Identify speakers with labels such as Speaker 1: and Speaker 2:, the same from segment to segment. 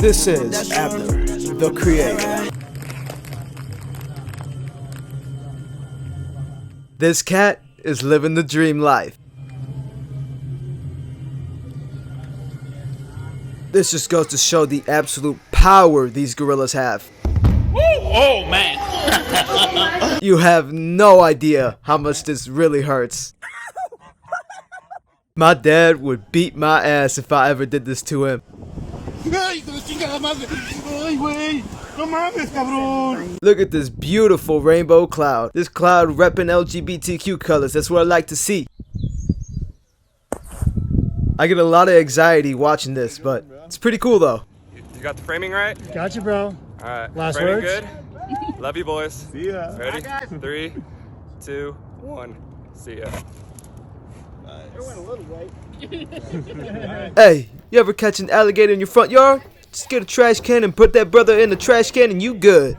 Speaker 1: This is Abner The Creator. This cat is living the dream life. This just goes to show the absolute power these gorillas have.
Speaker 2: Oh man!
Speaker 1: You have no idea how much this really hurts. My dad would beat my ass if I ever did this to him. Look at this beautiful rainbow cloud. This cloud repping LGBTQ colors. That's what I like to see. I get a lot of anxiety watching this, but it's pretty cool though.
Speaker 3: You got the framing right?
Speaker 4: Gotcha, bro.
Speaker 3: Alright.
Speaker 4: Last
Speaker 3: framing
Speaker 4: words?
Speaker 3: good? Love you, boys.
Speaker 4: See ya.
Speaker 3: Ready? 3, 2, 1. See ya.
Speaker 1: Hey, you ever catch an alligator in your front yard? Just get a trash can and put that brother in the trash can and you good.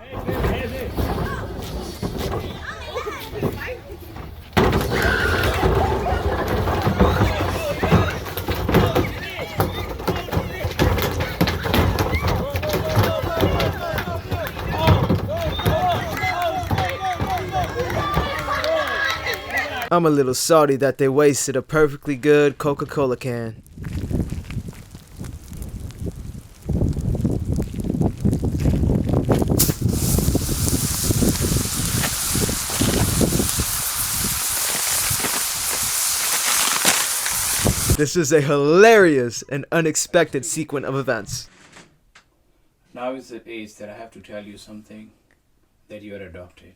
Speaker 1: I'm a little salty that they wasted a perfectly good Coca-Cola can. This is a hilarious and unexpected sequence of events.
Speaker 2: Now is the age that I have to tell you something that you are adopted.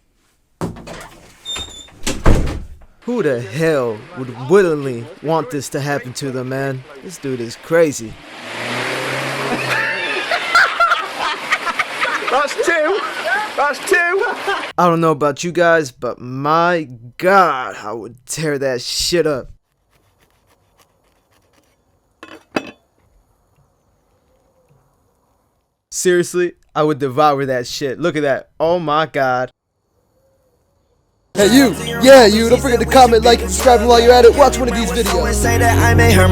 Speaker 1: Who the hell would willingly want this to happen to them, man? This dude is crazy.
Speaker 3: That's 2! That's 2!
Speaker 1: I don't know about you guys, but my God, I would tear that shit up. Seriously, I would devour that shit. Look at that. Oh my God. Hey you, yeah you, don't forget to comment, like, and subscribe while you're at it. Watch one of these videos.